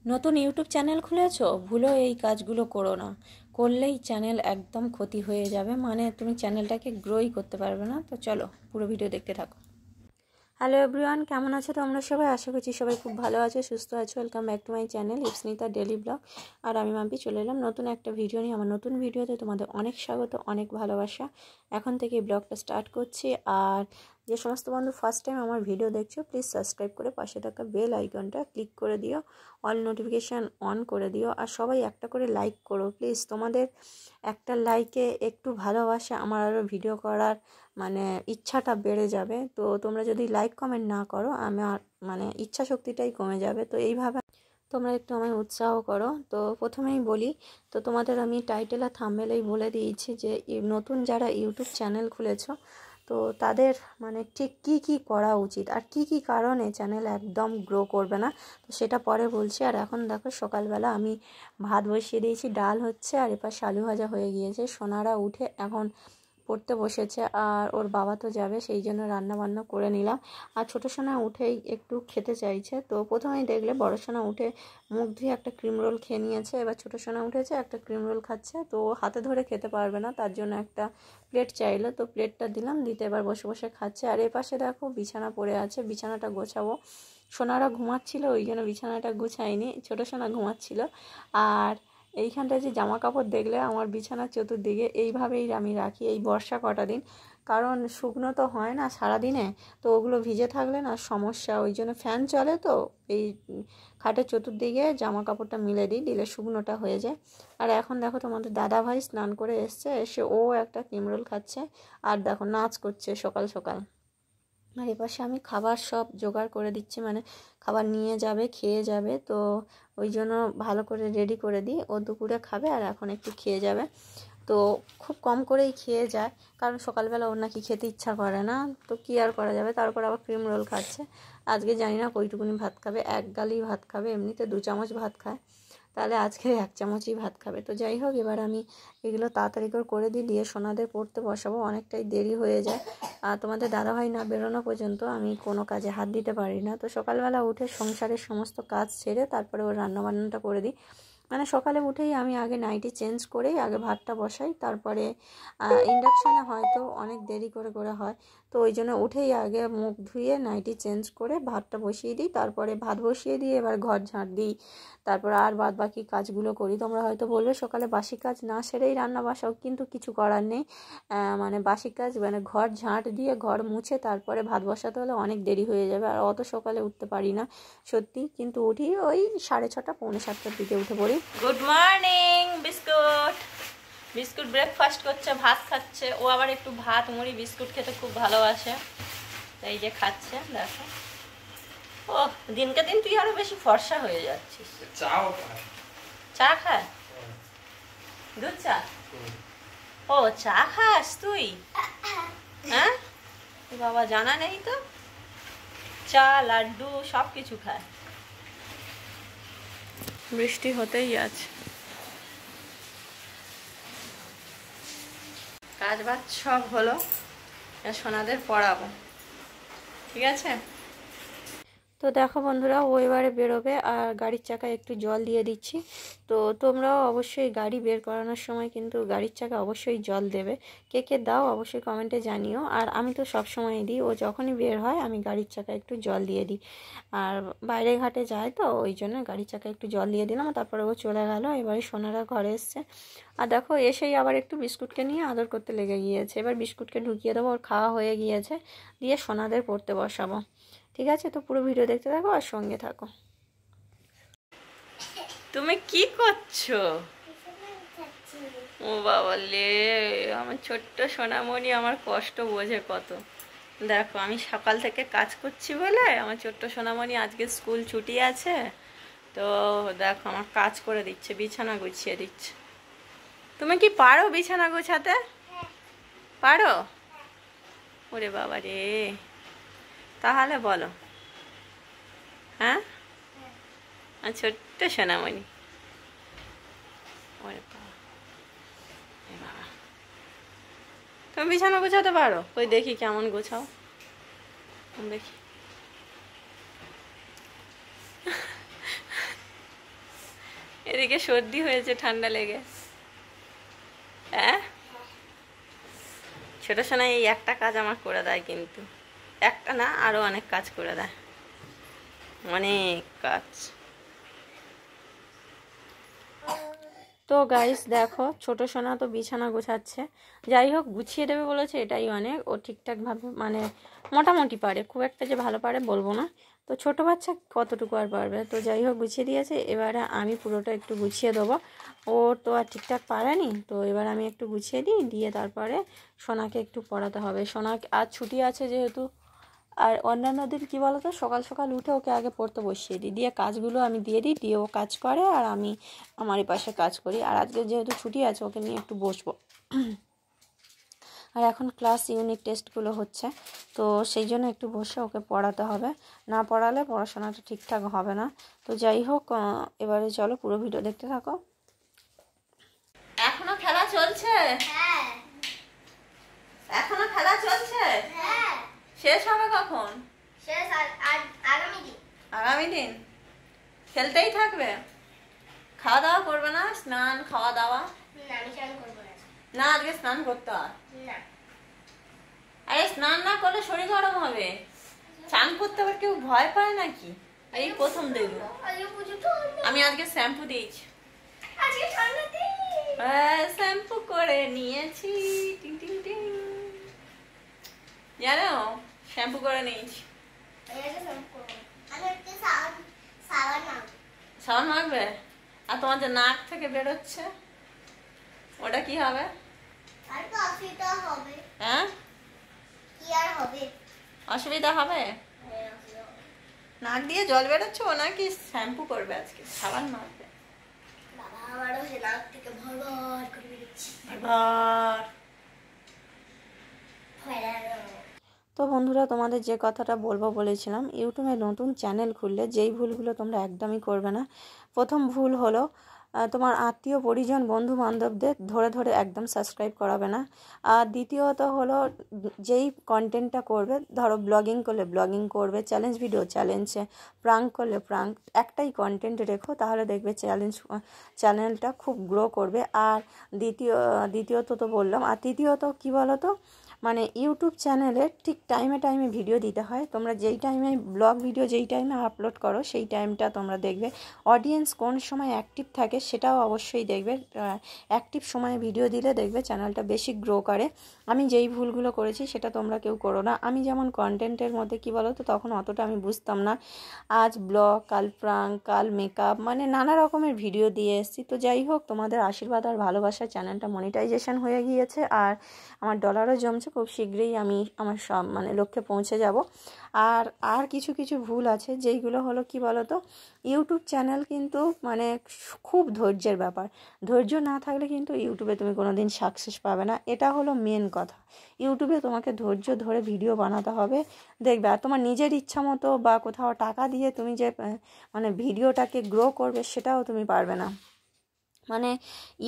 নতুন YouTube channel খুলেছো, ভুলো এই কাজগুলো করো না। করলেই চ্যানেল একদম ক্ষতি হয়ে যাবে, মানে তুমি চ্যানেলটাকে গ্রোই করতে পারবে না। তো চলো পুরো ভিডিও দেখতে থাকো। হ্যালো এভরিওয়ান, কেমন আছো তোমরা সবাই? আশা করছি সবাই খুব ভালো আছো, সুস্থ আছো। Welcome back to my channel Ipsnita daily vlog. আর আমি মাম্পি চলে এলাম নতুন একটা ভিডিও নিয়ে। আমার নতুন ভিডিওতে তোমাদের অনেক স্বাগত, অনেক ভালোবাসা। এখন থেকে ব্লগটা স্টার্ট করছি। আর যে সমস্ত বন্ধু ফার্স্ট টাইম আমার ভিডিও দেখছো, প্লিজ সাবস্ক্রাইব করে পাশে থাকা বেল আইকনটা ক্লিক করে দিও, অল নোটিফিকেশান অন করে দিও। আর সবাই একটা করে লাইক করো প্লিজ। তোমাদের একটা লাইকে একটু ভালোবাসা আমার আরও ভিডিও করার মানে ইচ্ছাটা বেড়ে যাবে। তো তোমরা যদি লাইক কমেন্ট না করো, আমার মানে ইচ্ছা শক্তিটাই কমে যাবে। তো এইভাবে তোমরা একটু আমায় উৎসাহ করো। তো প্রথমেই বলি, তো তোমাদের আমি টাইটেল আর থাম্বনেলেই বলে দিয়েছি যে নতুন যারা ইউটিউব চ্যানেল খুলেছো, তো তাদের মানে ঠিক কি করা উচিত আর কি কারণে চ্যানেল একদম গ্রো করবে না, তো সেটা পরে বলছি। আর এখন দেখো সকালবেলা আমি ভাত বসিয়ে দিয়েছি, ডাল হচ্ছে, আর এপাশ আলু ভাজা হয়ে গিয়েছে। সোনারা উঠে এখন পড়তে বসেছে, আর ওর বাবা তো যাবে, সেই জন্য রান্না বান্না করে নিলাম। আর ছোটো সোনা উঠেই একটু খেতে চাইছে। তো প্রথমেই দেখলে বড় সোনা উঠে মুখ ধুয়ে একটা ক্রিম রোল খেয়ে নিয়েছে। এবার ছোটো সোনা উঠেছে, একটা ক্রিম রোল খাচ্ছে। তো হাতে ধরে খেতে পারবে না, তার জন্য একটা প্লেট চাইলো, তো প্লেটটা দিলাম, দিতে এবার বসে বসে খাচ্ছে। আর এ পাশে দেখো বিছানা পড়ে আছে, বিছানাটা গোছাবো। সোনারা ঘুমাচ্ছিল, ওই জন্য বিছানাটা গুছাইনি, ছোটো সোনা ঘুমাচ্ছিল। আর এইখানটায় যে জামা কাপড় দেখলে আমার বিছানার চতুর্দিকে এইভাবেই আমি রাখি এই বর্ষা কটা দিন, কারণ শুকনো তো হয় না সারাদিনে। তো ওগুলো ভিজে থাকলে না সমস্যা, ওই জন্য ফ্যান চলে, তো এই খাটের চতুর্দিকে জামা কাপড়টা মিলে দিই, দিলে শুকনোটা হয়ে যায়। আর এখন দেখো তোমাদের দাদা ভাই স্নান করে এসছে, এসে ও একটা ক্রিম রোল খাচ্ছে, আর দেখো নাচ করছে সকাল সকাল। আর এপাশে আমি খাবার সব জোগাড় করে দিচ্ছি, মানে খাবার নিয়ে যাবে, খেয়ে যাবে। তো ওই জন্য ভালো করে রেডি করে দিই, ও দুপুরে খাবে আর এখন একটু খেয়ে যাবে। তো খুব কম করেই খেয়ে যায়, কারণ সকালবেলা ওর নাকি খেতে ইচ্ছা করে না। তো কী আর করা যাবে, তারপর আবার ক্রিম রোল খাচ্ছে। আজকে জানি না কইটুকুনি ভাত খাবে, এক গালি ভাত খাবে, এমনিতে 2 চামচ ভাত খায়, তাহলে আজকে 1 চামচই ভাত খাবে। তো যাই হোক, এবার আমি এগুলো তাড়াতাড়ি করে দিয়ে সোনাদের পড়তে বসাবো, অনেকটাই দেরি হয়ে যায়। আর তোমাদের দাদাভাই না বেরোনো পর্যন্ত আমি কোনো কাজে হাত দিতে পারি না। তো সকালবেলা উঠে সংসারের সমস্ত কাজ ছেড়ে তারপরে ওর রান্নাবান্নাটা করে দিই। মানে সকালে উঠেই আমি আগে নাইটি চেঞ্জ করেই আগে ভাতটা বসাই, তারপরে ইন্ডাকশানে হয়তো অনেক দেরি করে হয়, তো ওই জন্য উঠেই আগে মুখ ধুয়ে নাইটি চেঞ্জ করে ভাতটা বসিয়ে দিই। তারপরে ভাত বসিয়ে দিয়ে এবার ঘর ঝাঁট দিই, তারপর আর বাদ বাকি কাজগুলো করি। তোমরা হয়তো বলবে সকালে বাসি কাজ না সেরেই রান্না বাসাও, কিন্তু কিছু করার নেই। মানে বাসি কাজ মানে ঘর ঝাঁট দিয়ে ঘর মুছে তারপরে ভাত বসাতে হলে অনেক দেরি হয়ে যাবে, আর অত সকালে উঠতে পারি না সত্যি, কিন্তু উঠি ওই 6:30 পৌনে 7টার দিকে উঠে পড়ি। Good morning. Biscuit biscuit breakfast করছে, ভাত খাচ্ছে। ও আবার একটু ভাত মুড়ি বিস্কুট খেতে খুব ভালোবাসে, এই যে খাচ্ছে দেখো। ও দিনকে দিন তুই আরো বেশি ফর্সা হয়ে যাচ্ছিস। চা খায়? দুধ চা? ও চা খাস তুই? হ্যাঁ বাবা, জানা নেই তো। চা লাড্ডু সব কিছু খায়। বৃষ্টি হতেই আছে, কাজ বাজ সব হলো, সোনাদের পড়াবো, ঠিক আছে। তো দেখো বন্ধুরা, ও এবারে বেরোবে, আর গাড়ির চাকায় একটু জল দিয়ে দিচ্ছি। তো তোমরাও অবশ্যই গাড়ি বের করানোর সময় কিন্তু গাড়ির চাকা অবশ্যই জল দেবে। কে দাও অবশ্যই কমেন্টে জানিও। আর আমি তো সব সময় দিই, ও যখনই বের হয় আমি গাড়ির চাকায় একটু জল দিয়ে দিই। আর বাইরে ঘাটে যায় তো ওই জন্য গাড়ির চাকায় একটু জল দিয়ে দিলাম। তারপরে ও চলে গেল, এবারে সোনারা ঘরে এসছে। আর দেখো এসেই আবার একটু বিস্কুটকে নিয়ে আদর করতে লেগে গিয়েছে। এবার বিস্কুটকে ঢুকিয়ে দেবো, ওর খাওয়া হয়ে গিয়েছে, দিয়ে সোনাদের পড়তে বসাবো, ঠিক আছে। তো পুরো ভিডিও দেখতে থাকো আর সঙ্গে থাকো। তুমি কি করছো? ও বাবা লে, আমার ছোট্ট সোনামণি আমার কষ্ট বোঝে কত। দেখো আমি সকাল থেকে কাজ করছি বলে আমার ছোট্ট সোনামণি আজকে স্কুল ছুটি আছে, তো দেখো আমার কাজ করে দিচ্ছে, বিছানা গুছিয়ে দিচ্ছে। তুমি কি পারো বিছানা গোছাতে? পারো? ওরে বাবা রে, তাহলে বলো। হ্যাঁ, ছোট্ট সোনামণি। ওরে বাবা, তুমি বিছানা গোছাতে পারো? ওই দেখি কেমন গোছাও, দেখি। এদিকে সর্দি হয়েছে, ঠান্ডা লেগে। হ্যাঁ, ছোট সোনা এই একটা কাজ আমার করে দেয়, কিন্তু একটা না আরো অনেক কাজ করে দেয়, অনেক কাজ। তো গাইস দেখো, ছোট সোনা তো বিছানা গোছাচ্ছে। যাই হোক, গুছিয়ে দেবে বলেছে, এটাই অনেক। ও ঠিকঠাকভাবে মানে মোটামুটি পারে, খুব একটা যে ভালো পারে বলবো না। তো ছোট বাচ্চা কতটুকু আর পারবে। তো যাই হোক, গুছিয়ে দিয়েছে। এবারে আমি পুরোটা একটু গুছিয়ে দেবো। ও তো আর ঠিকঠাক পারেনি, তো এবার আমি একটু গুছিয়ে দিই, দিয়ে তারপরে সোনাকে একটু পড়াতে হবে। সোনা আজ ছুটি আছে যেহেতু। আর অন্যান্য দিন কী বলো তো, সকাল সকাল উঠে ওকে আগে পড়তে বসিয়ে দিই, দিয়ে কাজগুলো আমি দিয়ে দিই, দিয়ে ও কাজ করে আর আমি আমার এই পাশে কাজ করি। আর আজকে যেহেতু ছুটি আছে, ওকে নিয়ে একটু বসবো। আর এখন ক্লাস ইউনিট টেস্টগুলো হচ্ছে, তো সেই জন্য একটু বসে ওকে পড়াতে হবে, না পড়ালে পড়াশোনাটা ঠিকঠাক হবে না। তো যাই হোক, এবারে চলো পুরো ভিডিও দেখতে থাকো। এখনো খেলা চলছে? হ্যাঁ। এখনো খেলা চলছে? হ্যাঁ। শেষ হবে কখন? শেষ আগামী দিন। আগামী দিন খেলতেই থাকবে? খাওয়া দাওয়া করবে না? স্নান খাওয়া দাওয়া? না, আমি স্নান করবো না। না, আজকে স্নান করতে হয়। না। আরে স্নান না করলে শরীর গরম হবে। স্নান করতে আবার কেউ ভয় পায় নাকি? এই প্রথম দেখবো। আমি আজকে শ্যাম্পু দিয়েছি। আজকে ঠান্ডা দিন। হ্যাঁ, শ্যাম্পু করে নিয়েছি। টিং টিং টিং। জানো, শ্যাম্পু করে নিয়েছি। সাবান মাখবে? আর তোমার যে নাক থেকে বেরোচ্ছে, ওটা কি হবে? হ্যাঁ, অসুবিধা হবে? নাক দিয়ে জল বেরোচ্ছে, ও নাকি শ্যাম্পু করবে আজকে, সাবান মাখবে। তো বন্ধুরা, তোমাদের যে কথাটা বলবো বলেছিলাম, ইউটিউবে নতুন চ্যানেল খুললে যেই ভুলগুলো তোমরা একদমই করবে না। প্রথম ভুল হলো, তোমার আত্মীয় পরিজন বন্ধু বান্ধবদের ধরে ধরে একদম সাবস্ক্রাইব করাবে না। আর দ্বিতীয়ত হলো, যেই কন্টেন্টটা করবে, ধরো ব্লগিং করলে ব্লগিং করবে, চ্যালেঞ্জ ভিডিও চ্যালেঞ্জে, প্রাঙ্ক করলে প্রাঙ্ক, একটাই কন্টেন্ট রেখো, তাহলে দেখবে চ্যানেলটা খুব গ্রো করবে। আর দ্বিতীয়ত তো বললাম। আর তৃতীয়ত কী বলো তো, মানে ইউটিউব চ্যানেলে ঠিক টাইমে টাইমে ভিডিও দিতে হয়। তোমরা যেই টাইমে ব্লগ ভিডিও যেই টাইমে আপলোড করো, সেই টাইমটা তোমরা দেখবে। অডিয়েন্স কোন সময় অ্যাক্টিভ থাকে সেটাও অবশ্যই দেখবে। অ্যাক্টিভ সময়ে ভিডিও দিলে দেখবে চ্যানেলটা বেশি গ্রো করে। আমি যেই ভুলগুলো করেছি সেটা তোমরা কেউ করো না। আমি যেমন কন্টেন্টের মধ্যে কী বলো তো, তখন অতটা আমি বুঝতাম না। আজ ব্লগ, কাল প্রাঙ্ক, কাল মেকআপ, মানে নানা রকমের ভিডিও দিয়ে এসেছি। তো যাই হোক, তোমাদের আশীর্বাদ আর ভালোবাসার চ্যানেলটা মনিটাইজেশন হয়ে গিয়েছে, আর আমার ডলারও জমছে। খুব শীঘ্রই আমি আমার সব মানে লক্ষ্যে পৌঁছে যাব। আর কিছু কিছু ভুল আছে, যেইগুলো হলো কি বলো তো, ইউটিউব চ্যানেল কিন্তু মানে খুব ধৈর্যের ব্যাপার। ধৈর্য না থাকলে কিন্তু ইউটিউবে তুমি কোনো দিন সাকসেস পাবে না, এটা হলো মেন কথা। ইউটিউবে তোমাকে ধৈর্য ধরে ভিডিও বানাতে হবে, দেখবে। আর তোমার নিজের ইচ্ছা মতো বা কোথাও টাকা দিয়ে তুমি যে মানে ভিডিওটাকে গ্রো করবে, সেটাও তুমি পারবে না। মানে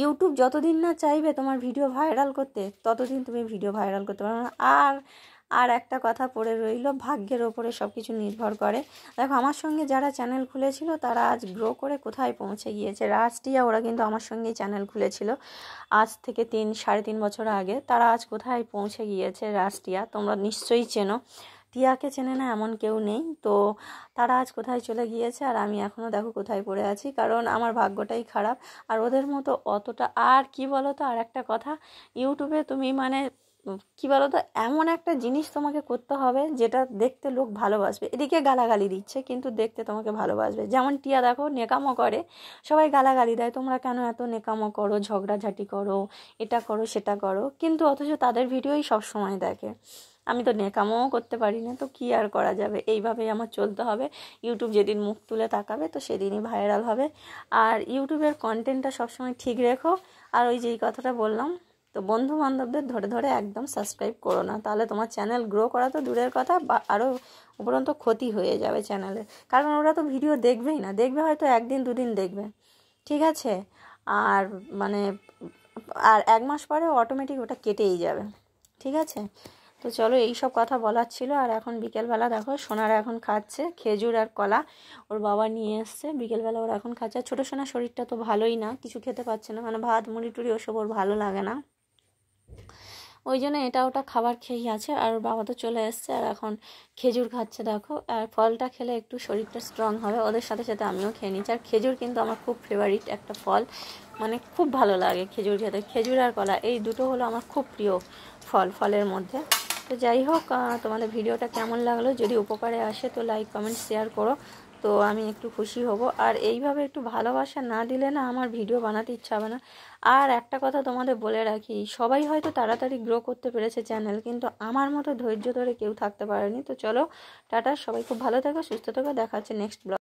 ইউটিউব যতদিন না চাইবে তোমার ভিডিও ভাইরাল করতে, ততদিন তুমি ভিডিও ভাইরাল করতে পারবে না। আর একটা কথা পড়ে রইল, ভাগ্যের ওপরে সব কিছু নির্ভর করে। দেখো, আমার সঙ্গে যারা চ্যানেল খুলেছিল তারা আজ গ্রো করে কোথায় পৌঁছে গিয়েছে। রাজটিয়া, ওরা কিন্তু আমার সঙ্গেই চ্যানেল খুলেছিল আজ থেকে 3-3.5 বছর আগে। তারা আজ কোথায় পৌঁছে গিয়েছে। রাজটিয়া তোমরা নিশ্চয়ই চেনো, টিয়াকে চেনে না এমন কেউ নেই। তো তারা আজ কোথায় চলে গিয়েছে, আর আমি এখনও দেখো কোথায় পড়ে আছি, কারণ আমার ভাগ্যটাই খারাপ। আর ওদের মতো অতটা। আর কি বলো তো, আর একটা কথা, ইউটিউবে তুমি মানে কি বলো তো, এমন একটা জিনিস তোমাকে করতে হবে যেটা দেখতে লোক ভালোবাসবে। এদিকে গালাগালি দিচ্ছে কিন্তু দেখতে তোমাকে ভালোবাসবে। যেমন টিয়া দেখো, নেকামো করে, সবাই গালাগালি দেয়, তোমরা কেন এত নেকামো করো, ঝগড়াঝাটি করো, এটা করো সেটা করো, কিন্তু অথচ তাদের ভিডিওই সব সময় দেখে। আমি তো নেকামও করতে পারি না, তো কী আর করা যাবে, এইভাবেই আমার চলতে হবে। ইউটিউব যেদিন মুখ তুলে তাকাবে, তো সেদিনই ভাইরাল হবে। আর ইউটিউবের কন্টেন্টটা সবসময় ঠিক রেখো। আর ওই যেই কথাটা বললাম, তো বন্ধু বান্ধবদের ধরে ধরে একদম সাবস্ক্রাইব করো না, তাহলে তোমার চ্যানেল গ্রো করা তো দূরের কথা, বা আরও উপরন্ত ক্ষতি হয়ে যাবে চ্যানেলের। কারণ ওরা তো ভিডিও দেখবেই না, দেখবে হয়তো 1-2 দিন দেখবে, ঠিক আছে। আর মানে আর 1 মাস পরে অটোমেটিক ওটা কেটেই যাবে, ঠিক আছে। তো চলো এই সব কথা বলার ছিল। আর এখন বিকেলবেলা দেখো সোনারা এখন খাচ্ছে খেজুর আর কলা, ওর বাবা নিয়ে এসছে। বিকেলবেলা ওরা এখন খাচ্ছে। আর ছোটো সোনার শরীরটা তো ভালোই না, কিছু খেতে পারছে না, মানে ভাত মুড়ি টুড়ি ওসব ওর ভালো লাগে না, ওই জন্য এটা ওটা খাবার খেয়েই আছে। আর ওর বাবা তো চলে এসছে আর এখন খেজুর খাচ্ছে দেখো। আর ফলটা খেলে একটু শরীরটা স্ট্রং হবে, ওদের সাথে সাথে আমিও খেয়ে নিচ্ছি। আর খেজুর কিন্তু আমার খুব ফেভারিট একটা ফল, মানে খুব ভালো লাগে খেজুর খেতে। খেজুর আর কলা এই দুটো হলো আমার খুব প্রিয় ফলের মধ্যে। তো যাই হোক, তোমাদের ভিডিওটা কেমন লাগলো, যদি উপকারে আসে তো লাইক কমেন্ট শেয়ার করো, তো আমি একটু খুশি হব। আর এইভাবে একটু ভালোবাসা না দিলে না আমার ভিডিও বানাতে ইচ্ছা হবে না। আর একটা কথা তোমাদের বলে রাখি, সবাই হয়তো তাড়াতাড়ি গ্রো করতে পেরেছে চ্যানেল, কিন্তু আমার মতো ধৈর্য ধরে কেউ থাকতে পারেনি। তো চলো টাটা, সবাই খুব ভালো থেকো, সুস্থ থেকো, দেখা হচ্ছে নেক্সট ব্লগ।